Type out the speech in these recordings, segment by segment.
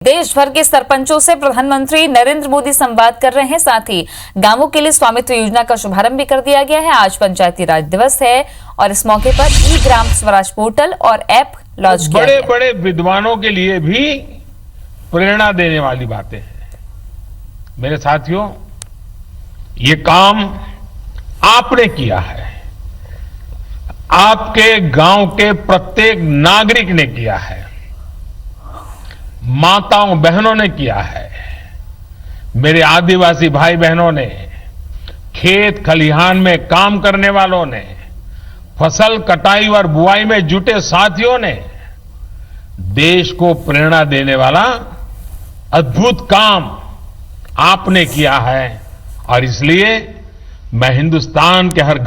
देश भर के सरपंचों से प्रधानमंत्री नरेंद्र मोदी संवाद कर रहे हैं। साथ ही गांवों के लिए स्वामित्व योजना का शुभारंभ भी कर दिया गया है। आज पंचायती राज दिवस है और इस मौके पर ई ग्राम स्वराज पोर्टल और ऐप लॉन्च किया गया। बड़े बड़े विद्वानों के लिए भी प्रेरणा देने वाली बातें हैं। मेरे साथियों, ये काम आपने किया है, आपके गांव के प्रत्येक नागरिक ने किया है, माताओं बहनों ने किया है, मेरे आदिवासी भाई बहनों ने, खेत खलिहान में काम करने वालों ने, फसल कटाई और बुआई में जुटे साथियों ने देश को प्रेरणा देने वाला अद्भुत काम आपने किया है। और इसलिए मैं हिंदुस्तान के हर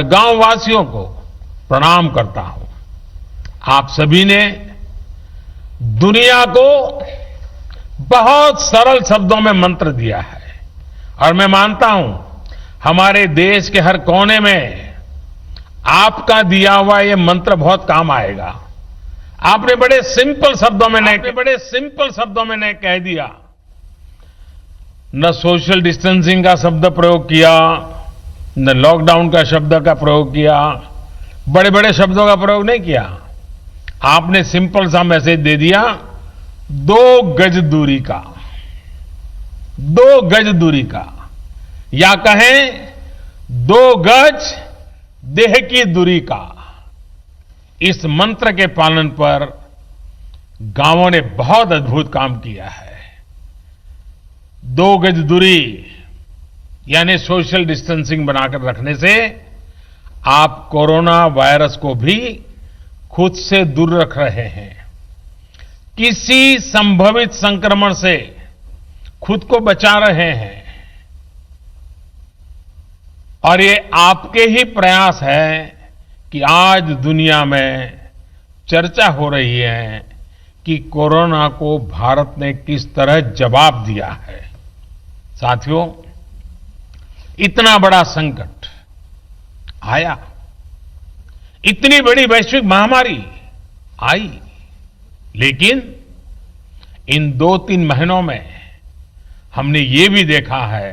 गांव वासियों को प्रणाम करता हूं। आप सभी ने दुनिया को बहुत सरल शब्दों में मंत्र दिया है और मैं मानता हूं हमारे देश के हर कोने में आपका दिया हुआ यह मंत्र बहुत काम आएगा। आपने बड़े सिंपल शब्दों में ने कह दिया, न सोशल डिस्टेंसिंग का शब्द प्रयोग किया, न लॉकडाउन का शब्द का प्रयोग किया, बड़े बड़े शब्दों का प्रयोग नहीं किया। आपने सिंपल सा मैसेज दे दिया, 2 गज दूरी का या कहें 2 गज देह की दूरी का। इस मंत्र के पालन पर गांवों ने बहुत अद्भुत काम किया है। 2 गज दूरी यानी सोशल डिस्टेंसिंग बनाकर रखने से आप कोरोना वायरस को भी खुद से दूर रख रहे हैं, किसी संभावित संक्रमण से खुद को बचा रहे हैं। और ये आपके ही प्रयास है कि आज दुनिया में चर्चा हो रही है कि कोरोना को भारत ने किस तरह जवाब दिया है। साथियों, इतना बड़ा संकट आया, इतनी बड़ी वैश्विक महामारी आई, लेकिन इन 2-3 महीनों में हमने ये भी देखा है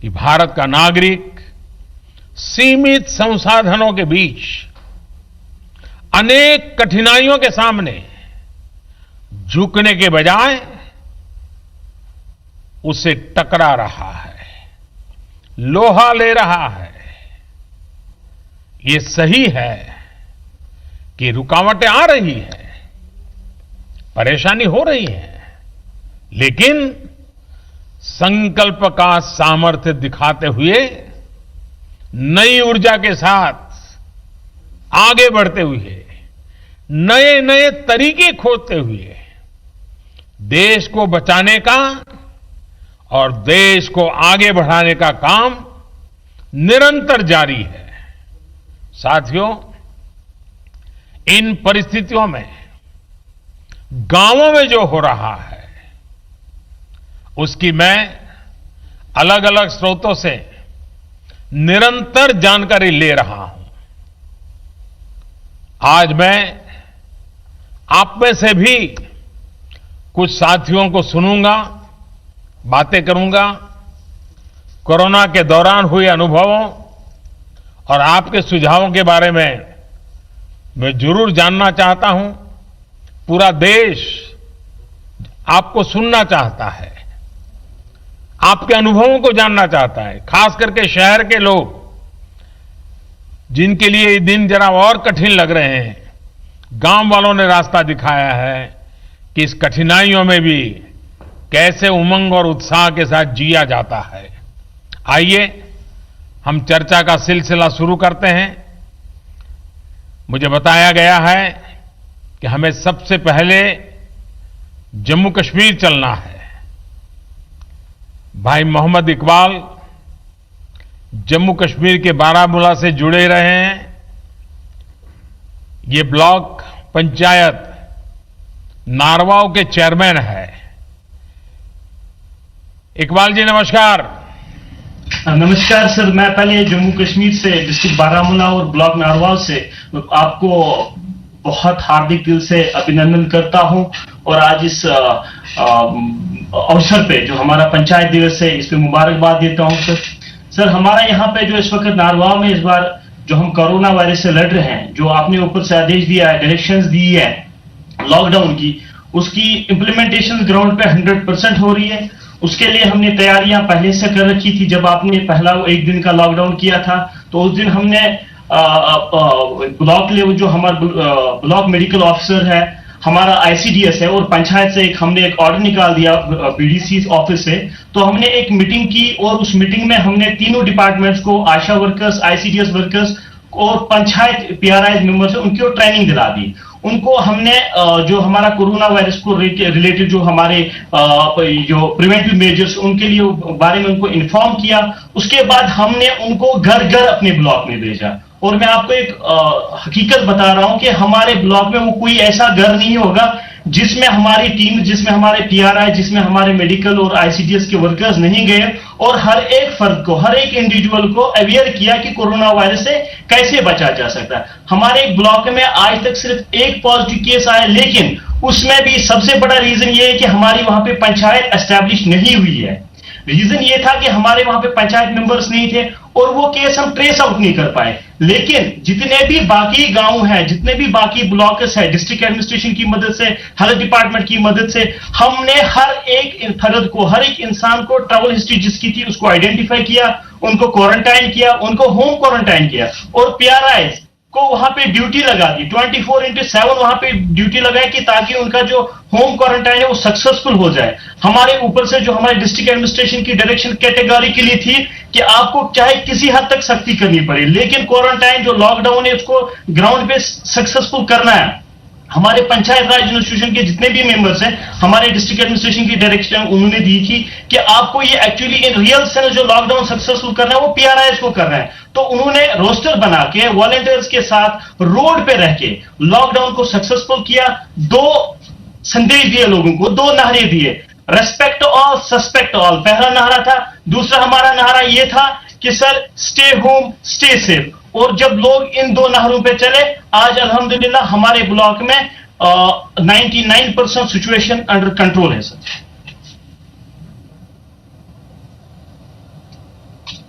कि भारत का नागरिक सीमित संसाधनों के बीच अनेक कठिनाइयों के सामने झुकने के बजाय उसे टकरा रहा है, लोहा ले रहा है। ये सही है कि रुकावटें आ रही हैं, परेशानी हो रही है, लेकिन संकल्प का सामर्थ्य दिखाते हुए नई ऊर्जा के साथ आगे बढ़ते हुए, नए नए तरीके खोजते हुए देश को बचाने का और देश को आगे बढ़ाने का काम निरंतर जारी है। साथियों, इन परिस्थितियों में गांवों में जो हो रहा है उसकी मैं अलग अलग स्रोतों से निरंतर जानकारी ले रहा हूं। आज मैं आप में से भी कुछ साथियों को सुनूंगा, बातें करूंगा, कोरोना के दौरान हुए अनुभवों और आपके सुझावों के बारे में मैं जरूर जानना चाहता हूं। पूरा देश आपको सुनना चाहता है, आपके अनुभवों को जानना चाहता है, खास करके शहर के लोग जिनके लिए ये दिन जरा और कठिन लग रहे हैं। गांव वालों ने रास्ता दिखाया है कि इस कठिनाइयों में भी कैसे उमंग और उत्साह के साथ जिया जाता है। आइए हम चर्चा का सिलसिला शुरू करते हैं। मुझे बताया गया है कि हमें सबसे पहले जम्मू कश्मीर चलना है। भाई मोहम्मद इकबाल जम्मू कश्मीर के बारामूला से जुड़े रहे हैं। ये ब्लॉक पंचायत नारवाव के चेयरमैन है। इकबाल जी नमस्कार। नमस्कार सर, मैं पहले जम्मू कश्मीर से डिस्ट्रिक्ट बारामूला और ब्लॉक नारवाव से आपको बहुत हार्दिक दिल से अभिनंदन करता हूं और आज इस अवसर पे जो हमारा पंचायत दिवस है, इस पे मुबारकबाद देता हूं सर। सर, हमारा यहाँ पे जो इस वक्त नारवाव में इस बार जो हम कोरोना वायरस से लड़ रहे हैं, जो आपने ऊपर से आदेश दिया है, डायरेक्शंस दी है लॉकडाउन की, उसकी इम्प्लीमेंटेशन ग्राउंड पे 100% हो रही है। उसके लिए हमने तैयारियां पहले से कर रखी थी। जब आपने पहला एक दिन का लॉकडाउन किया था तो उस दिन हमने ब्लॉक लेवल जो हमारा ब्लॉक मेडिकल ऑफिसर है, हमारा आईसीडीएस है और पंचायत से हमने एक ऑर्डर निकाल दिया बीडीसी ऑफिस से। तो हमने एक मीटिंग की और उस मीटिंग में हमने तीनों डिपार्टमेंट्स को, आशा वर्कर्स, आईसीडीएस वर्कर्स और पंचायत पीआरआई मेंबर्स है, उनको ट्रेनिंग दिला दी। उनको हमने जो हमारा कोरोना वायरस को रिलेटेड जो हमारे जो प्रिवेंटिव मेजर्स उनके लिए बारे में उनको इन्फॉर्म किया। उसके बाद हमने उनको घर घर अपने ब्लॉक में भेजा। और मैं आपको एक हकीकत बता रहा हूं कि हमारे ब्लॉक में वो कोई ऐसा घर नहीं होगा जिसमें हमारी टीम, जिसमें हमारे पीआरआई, जिसमें हमारे मेडिकल और आईसीडीएस के वर्कर्स नहीं गए और हर एक फर्द को, हर एक इंडिविजुअल को अवेयर किया कि कोरोना वायरस से कैसे बचा जा सकता है। हमारे एक ब्लॉक में आज तक सिर्फ एक पॉजिटिव केस आया, लेकिन उसमें भी सबसे बड़ा रीजन ये है कि हमारी वहां पे पंचायत एस्टैब्लिश नहीं हुई है। रीजन ये था कि हमारे वहां पे पंचायत मेंबर्स नहीं थे और वो केस हम ट्रेस आउट नहीं कर पाए। लेकिन जितने भी बाकी गांव हैं, जितने भी बाकी ब्लॉक्स है, डिस्ट्रिक्ट एडमिनिस्ट्रेशन की मदद से, हेल्थ डिपार्टमेंट की मदद से हमने हर एक फर्द को, हर एक इंसान को ट्रैवल हिस्ट्री जिसकी थी उसको आइडेंटिफाई किया, उनको क्वारंटाइन किया, उनको होम क्वारंटाइन किया और पीआरआई को वहां पे ड्यूटी लगा दी। 24/7 वहां पे ड्यूटी लगाई कि ताकि उनका जो होम क्वारंटाइन है वो सक्सेसफुल हो जाए। हमारे ऊपर से जो हमारे डिस्ट्रिक्ट एडमिनिस्ट्रेशन की डायरेक्शन कैटेगोरिकली थी कि आपको चाहे किसी हद तक सख्ती करनी पड़े, लेकिन क्वारंटाइन जो लॉकडाउन है उसको ग्राउंड पे सक्सेसफुल करना है। हमारे पंचायत राज इंस्टीट्यूशन के जितने भी मेंबर्स हैं, हमारे डिस्ट्रिक्ट एडमिनिस्ट्रेशन की डायरेक्शन उन्होंने दी थी कि आपको ये एक्चुअली इन रियल सेंस जो लॉकडाउन सक्सेसफुल करना है वो पीआरआईएस को करना है। तो उन्होंने रोस्टर बना के वॉलंटियर्स के साथ रोड पे रह के लॉकडाउन को सक्सेसफुल किया। 2 संदेश दिए लोगों को, 2 नारे दिए, रेस्पेक्ट ऑल, सस्पेक्ट ऑल, पहला नारा था। दूसरा हमारा नारा यह था कि sir stay home stay safe. और जब लोग इन 2 नारों पे चले, आज अल्हम्दुलिल्लाह हमारे ब्लॉक में 99% सिचुएशन अंडर कंट्रोल है sir.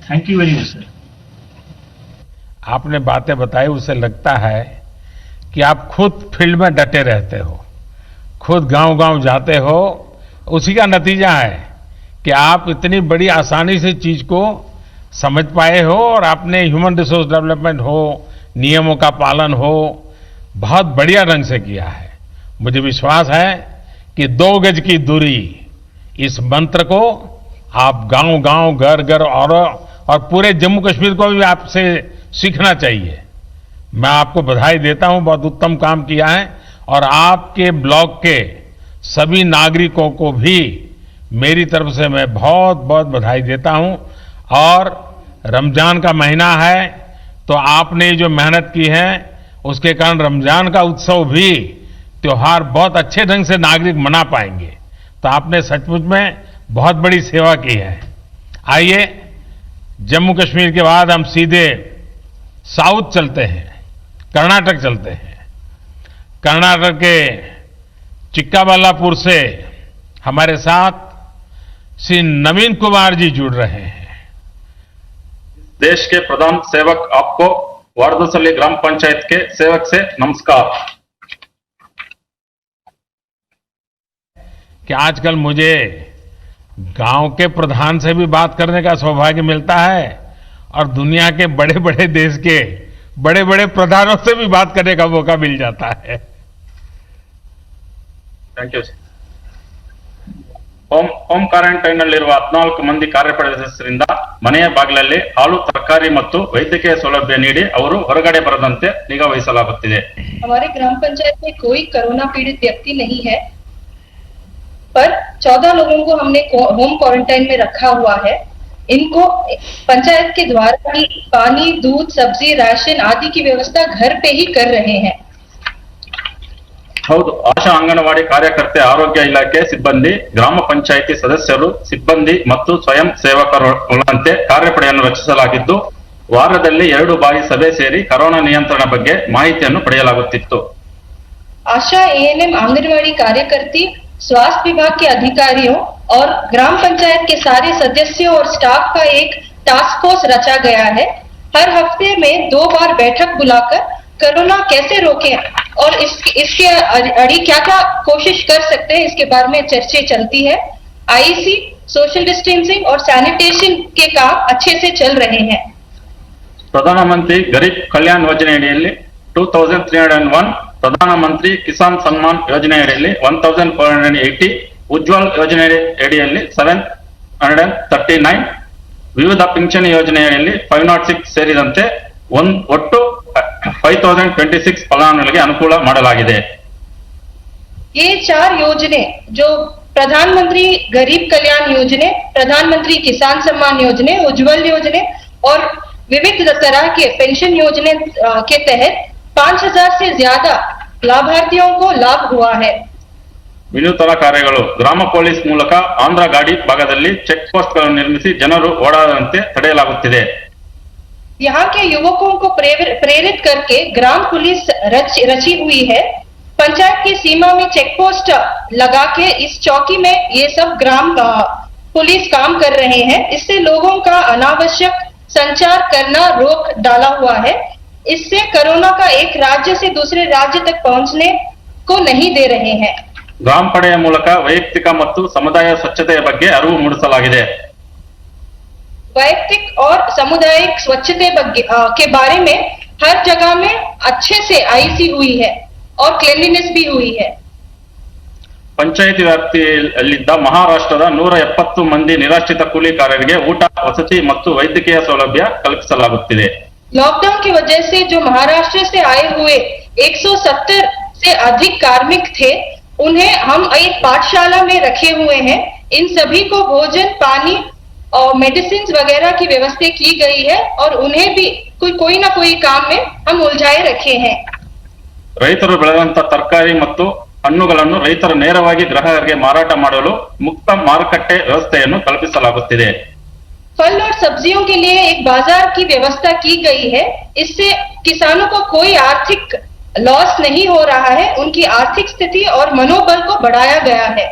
Thank you very much sir. आपने बातें बताई, उससे लगता है कि आप खुद फील्ड में डटे रहते हो, खुद गांव-गांव जाते हो। उसी का नतीजा है कि आप इतनी बड़ी आसानी से चीज को समझ पाए हो और आपने ह्यूमन रिसोर्स डेवलपमेंट हो, नियमों का पालन हो, बहुत बढ़िया ढंग से किया है। मुझे विश्वास है कि 2 गज की दूरी, इस मंत्र को आप गांव-गांव, घर-घर और पूरे जम्मू कश्मीर को भी आपसे सीखना चाहिए। मैं आपको बधाई देता हूं, बहुत उत्तम काम किया है। और आपके ब्लॉक के सभी नागरिकों को भी मेरी तरफ से मैं बहुत बहुत बधाई देता हूं। और रमजान का महीना है तो आपने जो मेहनत की है उसके कारण रमजान का उत्सव भी, त्योहार बहुत अच्छे ढंग से नागरिक मना पाएंगे। तो आपने सचमुच में बहुत बड़ी सेवा की है। आइए, जम्मू कश्मीर के बाद हम सीधे साउथ चलते हैं, कर्नाटक चलते हैं। कर्नाटक के चिक्काबल्लापुर से हमारे साथ श्री नवीन कुमार जी जुड़ रहे हैं। देश के प्रधान सेवक आपको वारदसल्ली ग्राम पंचायत के सेवक से नमस्कार। कि आजकल मुझे गांव के प्रधान से भी बात करने का सौभाग्य मिलता है और दुनिया के बड़े बड़े देश के बड़े बड़े प्रधानों से भी बात करने का मौका मिल जाता है। Thank you. ಹೋಮ್ ಕ್ವಾರಂಟೈನ್ ನಲ್ಲಿರುವ 14 ಮಂದಿ ಕಾರ್ಯಪಡೆ ಸದಸ್ಯರಿಂದ ಮನೆಯ ಬಾಗಿಲಲ್ಲಿ ಹಾಲು, ತರಕಾರಿ ಮತ್ತು ವೈದ್ಯಕೀಯ ಸೌಲಭ್ಯ ನೀಡಿ ಅವರು ಹೊರಗಡೆ ಬರದಂತೆ ನಿಗಾ ವಹಿಸಲಾಗುತ್ತಿದೆ। हमारे ग्राम पंचायत में कोई कोरोना पीड़ित व्यक्ति नहीं है, पर 14 लोगों को हमने होम क्वारंटाइन में रखा हुआ है। इनको पंचायत के द्वारा ही पानी, दूध, सब्जी, राशन आदि की व्यवस्था घर पे ही कर रहे हैं। ಹೌದು, ಆಶಾ ಅಂಗನವಾಡಿ ಕಾರ್ಯಕರ್ತೆ, ಆರೋಗ್ಯ ಇಲಾಖೆ ಸಿಬ್ಬಂದಿ, ಗ್ರಾಮ ಪಂಚಾಯಿತಿ ಸದಸ್ಯರು, ಸಿಬ್ಬಂದಿ ಮತ್ತು ಸ್ವಯಂ ಸೇವಕರುಗಳಂತೆ ಕಾರ್ಯಪಡೆಯನ್ನು ರಚಿಸಲಾಗಿದ್ದು ವಾರದಲ್ಲಿ 2 ಬಾರಿ ಸಭೆ ಸೇರಿ ಕೊರೋನಾ ನಿಯಂತ್ರಣ ಬಗ್ಗೆ ಮಾಹಿತಿಯನ್ನು ಪಡೆಯಲಾಗುತ್ತಿತ್ತು। आशा, एएनएम, आंगनवाड़ी कार्यकर्ती, स्वास्थ्य विभाग के अधिकारियों और ग्राम पंचायत के सारे सदस्यों और स्टाफ का एक टास्क फोर्स रचा गया है। हर हफ्ते में 2 बार बैठक बुलाकर कोरोना कैसे रोकें और इसके अड़ी क्या क्या कोशिश कर सकते हैं इसके बारे में चर्चा चलती है। आईसी, सोशल डिस्टेंसिंग और सैनिटेशन के काम अच्छे से चल रहे हैं। ಪ್ರಧಾನಮಂತ್ರಿ ಗರೀಬ್ ಕಲ್ಯಾಣ್ ಯೋಜನೆ ಅಡಿಯಲ್ಲಿ 2301, ಪ್ರಧಾನಮಂತ್ರಿ ಕಿಸಾನ್ ಸನ್ಮಾನ್ ಯೋಜನೆ ಅಡಿಯಲ್ಲಿ 1480, ಉಜ್ವಲ್ ಯೋಜನೆ ಅಡಿಯಲ್ಲಿ 739, ವಿವಿಧ ಪಿಂಚಣಿ ಯೋಜನೆಯಲ್ಲಿ 506 ಸೇರಿದಂತೆ ಒಟ್ಟು 5026 ಫಲಾನುಭವಿಗಳಿಗೆ ಅನುಕೂಲ ಮಾಡಲಾಗಿದೆ। ये 4 योजने जो प्रधानमंत्री गरीब कल्याण योजने, प्रधानमंत्री किसान सम्मान योजने, उज्जवल योजने और विविध तरह के पेंशन योजने के तहत 5000 से ज्यादा लाभार्थियों को लाभ हुआ है। ವಿನೂತನ ಕಾರ್ಯಗಳು ಗ್ರಾಮ ಪೊಲೀಸ್ ಮೂಲಕ ಆಂಧ್ರ ಗಾಡಿ ಭಾಗದಲ್ಲಿ ಚೆಕ್ ಪೋಸ್ಟ್ ಗಳನ್ನು ನಿರ್ಮಿಸಿ ಜನರು ಓಡಾಡದಂತೆ ತಡೆಯಲಾಗುತ್ತಿದೆ। यहाँ के युवकों को प्रेरित करके ग्राम पुलिस रची हुई है। पंचायत की सीमा में चेक पोस्ट लगा के इस चौकी में ये सब ग्राम पुलिस काम कर रहे हैं। इससे लोगों का अनावश्यक संचार करना रोक डाला हुआ है। इससे कोरोना का एक राज्य से दूसरे राज्य तक पहुंचने को नहीं दे रहे हैं। ಗ್ರಾಮ ಪಡೆಯ ಮೂಲಕ ವೈಯಕ್ತಿಕ ಮತ್ತು ಸಮುದಾಯ ಸ್ವಚ್ಛತೆಯ ಬಗ್ಗೆ ಅರಿವು ಮೂಡಿಸಲಾಗಿದೆ। वैयक्तिक और सामुदायिक स्वच्छता के बारे में हर जगह में अच्छे से आईसी हुई है और क्लीनलीनेस भी हुई है। ಪಂಚಾಯಿತಿ ವ್ಯಾಪ್ತಿಯಲ್ಲಿದ್ದ ಮಹಾರಾಷ್ಟ್ರದ 170 ಮಂದಿ ನಿರಾಶ್ರಿತ ಕೂಲಿಕಾರರಿಗೆ ಊಟ, ವಸತಿ ಮತ್ತು ವೈದ್ಯಕೀಯ ಸೌಲಭ್ಯ ಕಲ್ಪಿಸಲಾಗುತ್ತಿದೆ। लॉकडाउन की वजह से जो महाराष्ट्र से आए हुए 170 से अधिक कार्मिक थे, उन्हें हम एक पाठशाला में रखे हुए हैं। इन सभी को भोजन, पानी और मेडिसिन वगैरह की व्यवस्था की गई है और उन्हें भी कोई ना कोई काम में हम उलझाए रखे हैं। ರೈತರು ಬೆಳೆದಂತ ತರಕಾರಿ ಮತ್ತು ಹಣ್ಣುಗಳನ್ನು ರೈತರು ನೇರವಾಗಿ ಗ್ರಾಹಕರಿಗೆ ಮಾರಾಟ ಮಾಡಲು ಮುಕ್ತ ಮಾರುಕಟ್ಟೆ ವ್ಯವಸ್ಥೆಯನ್ನು ಕಲ್ಪಿಸಲಾಗುತ್ತಿದೆ। फल और सब्जियों के लिए एक बाजार की व्यवस्था की गई है। इससे किसानों को कोई आर्थिक लॉस नहीं हो रहा है, उनकी आर्थिक स्थिति और मनोबल को बढ़ाया गया है।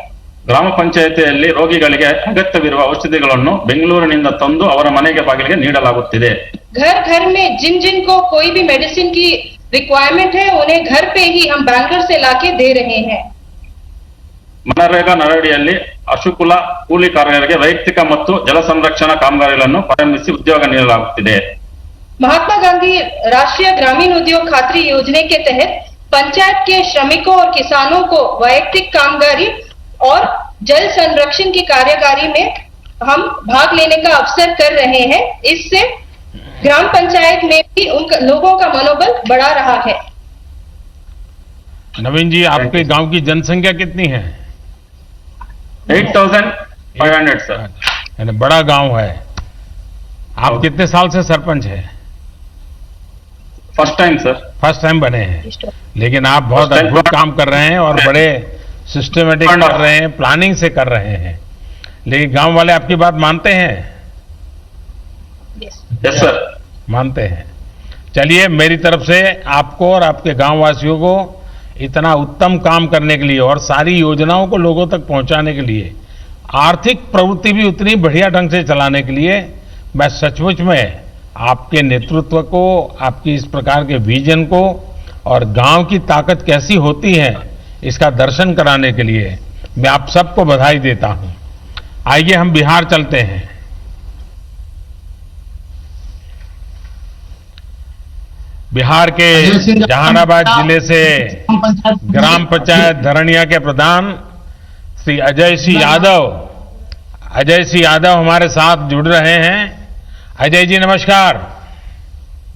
ಗ್ರಾಮ ಪಂಚಾಯಿತಿಯಲ್ಲಿ ರೋಗಿಗಳಿಗೆ ಅಗತ್ಯವಿರುವ ಔಷಧಿಗಳನ್ನು ಬೆಂಗಳೂರಿನಿಂದ ತಂದು ಅವರ ಮನೆಗೆ ಬಾಗಿಲಿಗೆ ನೀಡಲಾಗುತ್ತಿದೆ। घर घर में जिन जिन को कोई भी मेडिसिन की रिक्वायरमेंट है, उन्हें घर पे ही हम बैंगलोर से लाके दे रहे हैं। ಮನರೇಗಾ ನರಡಿಯಲ್ಲಿ ಅಶುಕುಲ ಕೂಲಿಕಾರರಿಗೆ ವೈಯಕ್ತಿಕ ಮತ್ತು ಜಲ ಸಂರಕ್ಷಣಾ ಕಾಮಗಾರಿಗಳನ್ನು ಪ್ರಾರಂಭಿಸಿ ಉದ್ಯೋಗ ನೀಡಲಾಗುತ್ತಿದೆ। महात्मा गांधी राष्ट्रीय ग्रामीण उद्योग खातरी योजना के तहत पंचायत के श्रमिकों और किसानों को वैयक्तिक कामगारी और जल संरक्षण की कार्यकारी में हम भाग लेने का अवसर कर रहे हैं। इससे ग्राम पंचायत में भी उन लोगों का मनोबल बढ़ा रहा है। नवीन जी, आपके गांव की जनसंख्या कितनी है? 8500 सर। यानी बड़ा गांव है। आप कितने साल से सरपंच है? First time sir. First time बने हैं, लेकिन आप बहुत First time अद्भुत काम कर रहे हैं और बड़े सिस्टमेटिक कर रहे हैं, प्लानिंग से कर रहे हैं। लेकिन गांव वाले आपकी बात मानते हैं? Yes sir. मानते हैं। चलिए, मेरी तरफ से आपको और आपके गांव वासियों को इतना उत्तम काम करने के लिए और सारी योजनाओं को लोगों तक पहुंचाने के लिए, आर्थिक प्रवृत्ति भी उतनी बढ़िया ढंग से चलाने के लिए मैं सचमुच में आपके नेतृत्व को, आपकी इस प्रकार के विजन को और गांव की ताकत कैसी होती है इसका दर्शन कराने के लिए मैं आप सबको बधाई देता हूं। आइए हम बिहार चलते हैं। बिहार के जहानाबाद जिले से ग्राम पंचायत धरणिया के प्रधान श्री अजय सिंह यादव हमारे साथ जुड़ रहे हैं। अजय जी नमस्कार।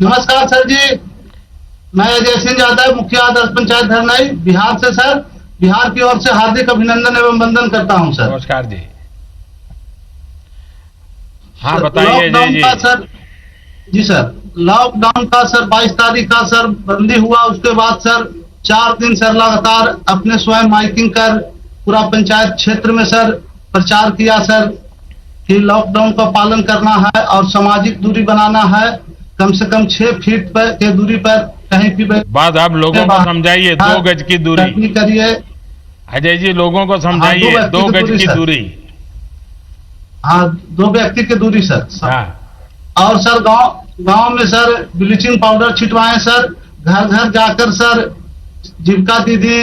नमस्कार सर जी, मैं अजय सिंह यादव, मुखिया आदर्श पंचायत धरनाई बिहार से सर, बिहार की ओर से हार्दिक अभिनंदन एवं वंदन करता हूं सर। नमस्कार जी। हाँ बताइए अजय जी। सर जी सर, लॉकडाउन का सर 22 तारीख का सर बंदी हुआ। उसके बाद सर 4 दिन सर लगातार अपने स्वयं माइकिंग कर पूरा पंचायत क्षेत्र में सर प्रचार किया सर कि लॉकडाउन का पालन करना है और सामाजिक दूरी बनाना है। कम से कम 6 फीट पर के दूरी पर कहीं भी बात आप लोगों को समझाइए, 2 गज की दूरी करिए। अजय जी, लोगों को समझाइए, 2 गज की दूरी। हाँ, 2 व्यक्ति की दूरी सर। हाँ। और सर गांव में सर ब्लीचिंग पाउडर छिटवाएं सर, घर घर जाकर सर जीविका दीदी,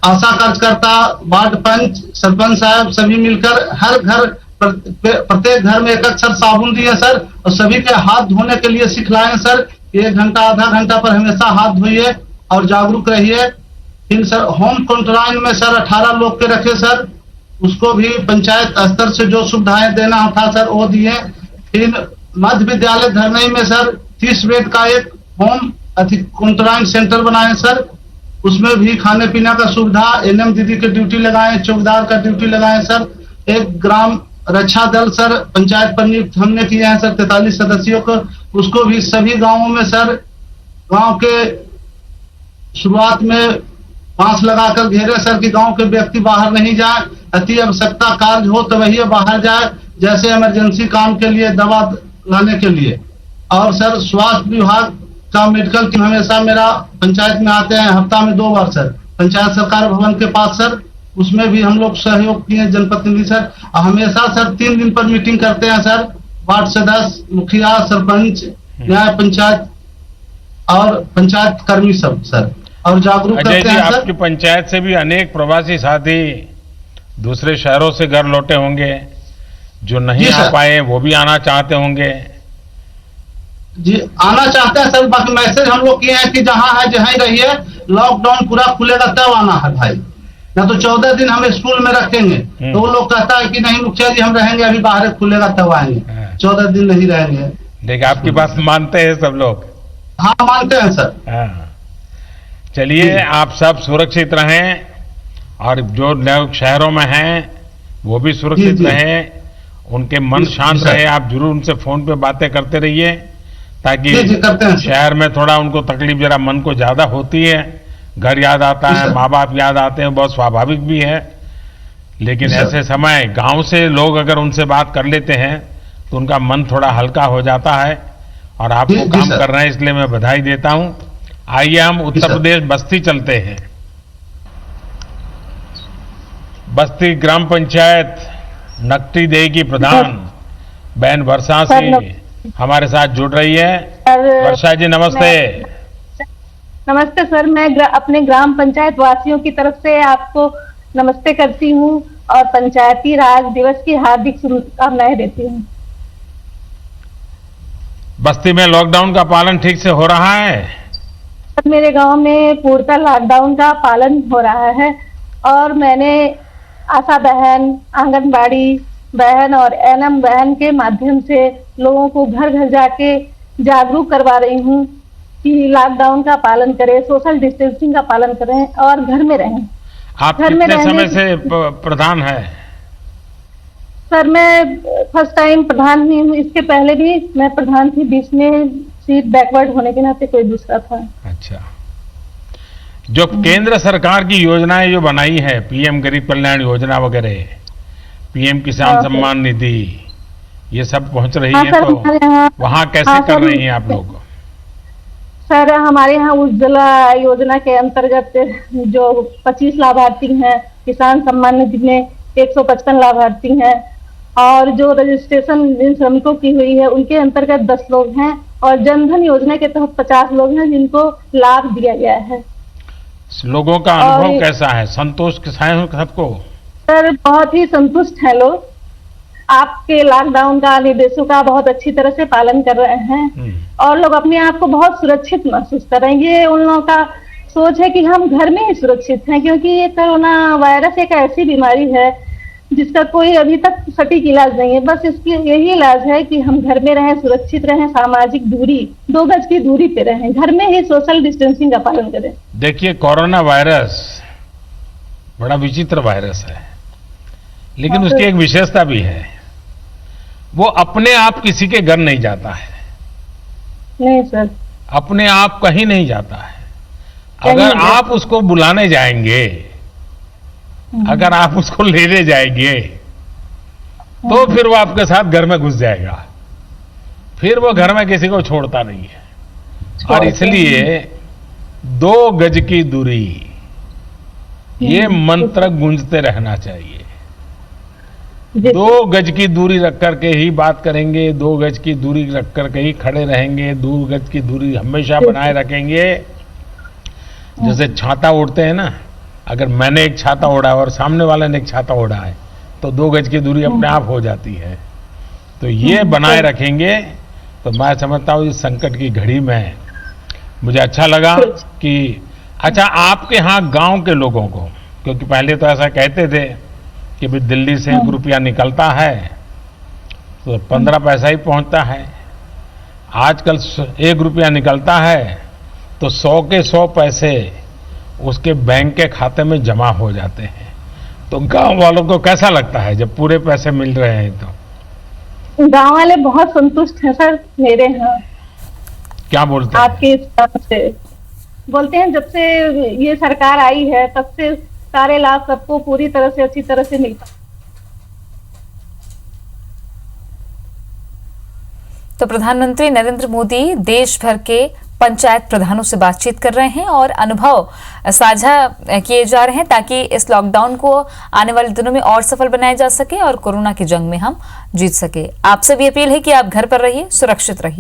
आशा कार्यकर्ता, वार्ड पंच, सरपंच साहब सभी मिलकर हर घर प्रत्येक घर में एक सर साबुन दिए सर, और सभी के हाथ धोने के लिए सिखलाएं सर। 1 घंटा आधा घंटा पर हमेशा हाथ धोइए और जागरूक रहिए। फिर सर होम क्वारंटाइन में सर 18 लोग के रखे सर, उसको भी पंचायत स्तर से जो सुविधाएं देना था सर वो दिए। फिर मध्य विद्यालय धरनई में सर 30 बेड का एक होम क्वारंटाइन सेंटर बनाए सर, उसमें भी खाने पीने का सुविधा, एनएम दीदी की ड्यूटी लगाए, चौकीदार का ड्यूटी लगाए सर। एक ग्राम रक्षा दल सर पंचायत पर नियुक्त हमने किए हैं सर 43 सदस्यों को, उसको भी सभी गांवों में सर गांव के शुरुआत में बांस लगाकर घेरे सर कि गांव के व्यक्ति बाहर नहीं जाए, अति आवश्यकता कार्य हो तो वही बाहर जाए, जैसे इमरजेंसी काम के लिए, दवा लाने के लिए। और सर स्वास्थ्य विभाग का मेडिकल टीम हमेशा मेरा पंचायत में आते हैं, हफ्ता में 2 बार सर पंचायत सरकार भवन के पास सर, उसमें भी हम लोग सहयोग किए जनप्रतिनिधि सर। हमेशा सर 3 दिन पर मीटिंग करते हैं सर, वार्ड सदस्य, मुखिया, सरपंच, न्याय पंचायत और पंचायत कर्मी सब सर, और जागरूक करते हैं सर। आपकी पंचायत से भी अनेक प्रवासी साथी दूसरे शहरों से घर लौटे होंगे, जो नहीं आ पाए वो भी आना चाहते होंगे। जी आना चाहते हैं सर, बाकी मैसेज हम लोग किए हैं कि जहां है जहां ही रहिए, लॉकडाउन पूरा खुलेगा तब आना है भाई, ना तो 14 दिन हम स्कूल में रखेंगे। तो वो लोग कहता है कि नहीं मुखिया जी हम रहेंगे, अभी बाहर खुलेगा तब आएंगे, 14 दिन नहीं रहेंगे। देखिए आपकी बात मानते हैं सब लोग। हाँ मानते हैं सर। हाँ, चलिए आप सब सुरक्षित रहें, और जो लोग शहरों में हैं वो भी सुरक्षित रहें, उनके मन शांत रहे। आप जरूर उनसे फोन पे बातें करते रहिए, ताकि शहर में थोड़ा उनको तकलीफ जरा मन को ज्यादा होती है, घर याद आता है, माँ बाप याद आते हैं, बहुत स्वाभाविक भी है। लेकिन ऐसे समय गांव से लोग अगर उनसे बात कर लेते हैं तो उनका मन थोड़ा हल्का हो जाता है, और आप वो काम कर रहे हैं, इसलिए मैं बधाई देता हूं। आइए हम उत्तर प्रदेश बस्ती चलते हैं। बस्ती ग्राम पंचायत नकटी देही की प्रधान बहन वर्षा सिंह हमारे साथ जुड़ रही है। वर्षा जी नमस्ते। नमस्ते सर, मैं अपने ग्राम पंचायत वासियों की तरफ से आपको नमस्ते करती हूँ और पंचायती राज दिवस की हार्दिक शुभकामनाएं देती हूँ। बस्ती में लॉकडाउन का पालन ठीक से हो रहा है? मेरे गांव में पूर्णतः लॉकडाउन का पालन हो रहा है, और मैंने आशा बहन, आंगनबाड़ी बहन और एनएम बहन के माध्यम से लोगों को घर घर जाके जागरूक करवा रही हूँ कि लॉकडाउन का पालन करें, सोशल डिस्टेंसिंग का पालन करें और घर में रहें। आप कितने समय से प्रधान है? सर मैं फर्स्ट टाइम प्रधान नहीं हूँ, इसके पहले भी मैं प्रधान थी, बीच में सीट बैकवर्ड होने के नाते कोई दूसरा था। अच्छा, जो केंद्र सरकार की योजनाएं जो बनाई है, पीएम गरीब कल्याण योजना वगैरह, पीएम किसान सम्मान निधि, ये सब पहुंच रही है, तो वहाँ कैसे कर रही हैं आप लोग? सर हमारे यहाँ उज्ज्वला योजना के अंतर्गत जो 25 लाभार्थी हैं, किसान सम्मान निधि में 155 लाभार्थी हैं, और जो रजिस्ट्रेशन जिन श्रमिकों की हुई है उनके अंतर्गत 10 लोग हैं, और जनधन योजना के तहत 50 लोग हैं जिनको लाभ दिया गया है। लोगों का अनुभव कैसा है? संतोष के साथ है सबको? सर बहुत ही संतुष्ट हैं लोग, आपके लॉकडाउन का निर्देशों का बहुत अच्छी तरह से पालन कर रहे हैं, और लोग अपने आप को बहुत सुरक्षित महसूस कर रहे हैं। ये उन लोगों का सोच है कि हम घर में ही सुरक्षित हैं, क्योंकि ये कोरोना वायरस एक ऐसी बीमारी है जिसका कोई अभी तक सटीक इलाज नहीं है। बस इसकी यही इलाज है कि हम घर में रहें, सुरक्षित रहें, सामाजिक दूरी 2 गज की दूरी पे रहें, घर में ही सोशल डिस्टेंसिंग का पालन करें। देखिए कोरोना वायरस बड़ा विचित्र वायरस है, लेकिन उसकी एक विशेषता भी है, वो अपने आप किसी के घर नहीं जाता है। नहीं सर, अपने आप कहीं नहीं जाता है। अगर आप उसको बुलाने जाएंगे, अगर आप उसको लेने जाएंगे, तो फिर वो आपके साथ घर में घुस जाएगा। फिर वो घर में किसी को छोड़ता नहीं है। और इसलिए 2 गज की दूरी, ये मंत्र गूंजते रहना चाहिए। 2 गज की दूरी रख करके ही बात करेंगे, 2 गज की दूरी रख करके ही खड़े रहेंगे, 2 गज की दूरी हमेशा बनाए रखेंगे। जैसे छाता ओढ़ते हैं ना, अगर मैंने एक छाता ओढ़ा है और सामने वाले ने एक छाता ओढ़ा है तो 2 गज की दूरी अपने आप हो जाती है। तो ये बनाए रखेंगे तो मैं समझता हूँ इस संकट की घड़ी में मुझे अच्छा लगा कि अच्छा आपके यहाँ गांव के लोगों को, क्योंकि पहले तो ऐसा कहते थे कि भाई दिल्ली से 1 रुपया निकलता है तो 15 पैसा ही पहुंचता है। आजकल 1 रुपया निकलता है तो 100 के 100 पैसे उसके बैंक के खाते में जमा हो जाते हैं। तो गांव वालों को कैसा लगता है जब पूरे पैसे मिल रहे हैं? तो गांव वाले बहुत संतुष्ट हैं सर मेरे यहाँ। क्या बोलते हैं? आपके इस बात से बोलते हैं जब से ये सरकार आई है तब से सारे लाभ सबको पूरी तरह से अच्छी तरह से मिलता। तो प्रधानमंत्री नरेंद्र मोदी देश भर के पंचायत प्रधानों से बातचीत कर रहे हैं और अनुभव साझा किए जा रहे हैं ताकि इस लॉकडाउन को आने वाले दिनों में और सफल बनाया जा सके और कोरोना की जंग में हम जीत सके। आपसे भी अपील है कि आप घर पर रहिए, सुरक्षित रहिए।